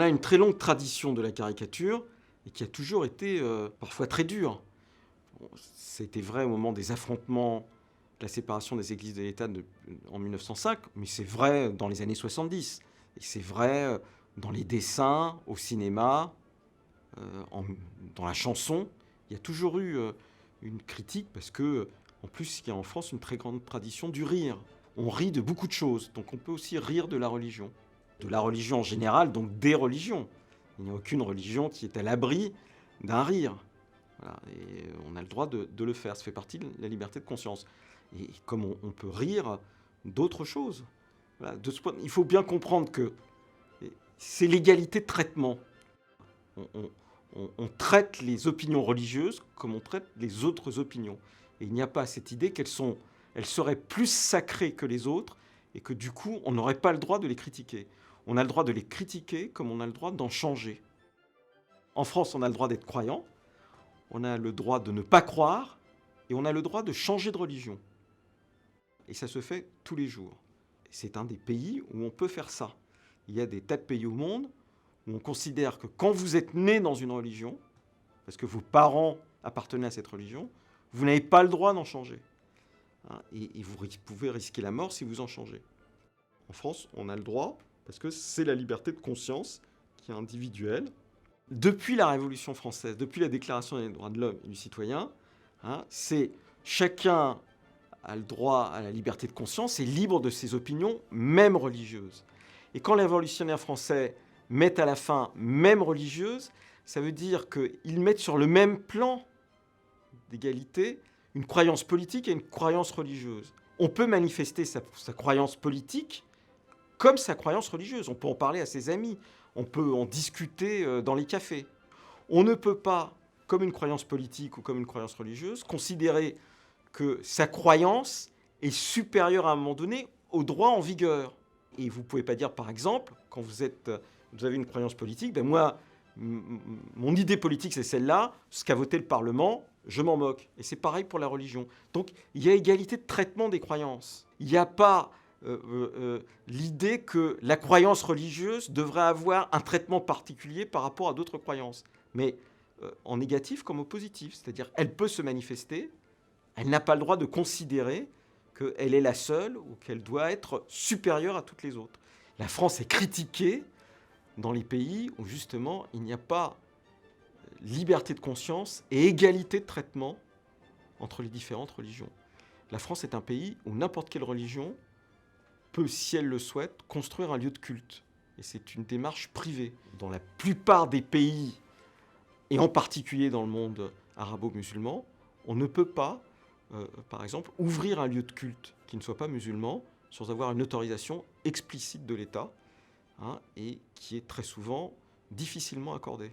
a une très longue tradition de la caricature et qui a toujours été parfois très dure. Bon, c'était vrai au moment des affrontements, de la séparation des églises de l'État en 1905, mais c'est vrai dans les années 70. Et c'est vrai dans les dessins, au cinéma, dans la chanson. Il y a toujours eu une critique parce que, en plus, il y a en France une très grande tradition du rire. On rit de beaucoup de choses, donc on peut aussi rire de la religion. De la religion en général, donc des religions. Il n'y a aucune religion qui est à l'abri d'un rire. Voilà. Et on a le droit de le faire, ça fait partie de la liberté de conscience. Et comme on peut rire d'autres choses. Voilà. De ce point, il faut bien comprendre que c'est l'égalité de traitement. On traite les opinions religieuses comme on traite les autres opinions. Et il n'y a pas cette idée qu'elles seraient plus sacrées que les autres et que du coup, on n'aurait pas le droit de les critiquer. On a le droit de les critiquer comme on a le droit d'en changer. En France, on a le droit d'être croyant, on a le droit de ne pas croire et on a le droit de changer de religion. Et ça se fait tous les jours. C'est un des pays où on peut faire ça. Il y a des tas de pays au monde où on considère que quand vous êtes né dans une religion, parce que vos parents appartenaient à cette religion, vous n'avez pas le droit d'en changer. Et vous pouvez risquer la mort si vous en changez. En France, on a le droit, parce que c'est la liberté de conscience qui est individuelle. Depuis la Révolution française, depuis la Déclaration des droits de l'homme et du citoyen, c'est chacun a le droit à la liberté de conscience et libre de ses opinions, même religieuses. Et quand les révolutionnaires français mettent à la fin même religieuse, ça veut dire qu'ils mettent sur le même plan d'égalité une croyance politique et une croyance religieuse. On peut manifester sa croyance politique comme sa croyance religieuse. On peut en parler à ses amis, on peut en discuter dans les cafés. On ne peut pas, comme une croyance politique ou comme une croyance religieuse, considérer que sa croyance est supérieure à un moment donné au droit en vigueur. Et vous ne pouvez pas dire, par exemple, quand vous avez une croyance politique, ben moi, mon idée politique, c'est celle-là, ce qu'a voté le Parlement, je m'en moque. Et c'est pareil pour la religion. Donc, il y a égalité de traitement des croyances. Il n'y a pas l'idée que la croyance religieuse devrait avoir un traitement particulier par rapport à d'autres croyances. Mais en négatif comme au positif. C'est-à-dire, elle peut se manifester, elle n'a pas le droit de considérer qu'elle est la seule ou qu'elle doit être supérieure à toutes les autres. La France est critiquée dans les pays où justement il n'y a pas liberté de conscience et égalité de traitement entre les différentes religions. La France est un pays où n'importe quelle religion peut, si elle le souhaite, construire un lieu de culte. Et c'est une démarche privée. Dans la plupart des pays, et en particulier dans le monde arabo-musulman, on ne peut pas, par exemple, ouvrir un lieu de culte qui ne soit pas musulman sans avoir une autorisation explicite de l'État, et qui est très souvent difficilement accordée.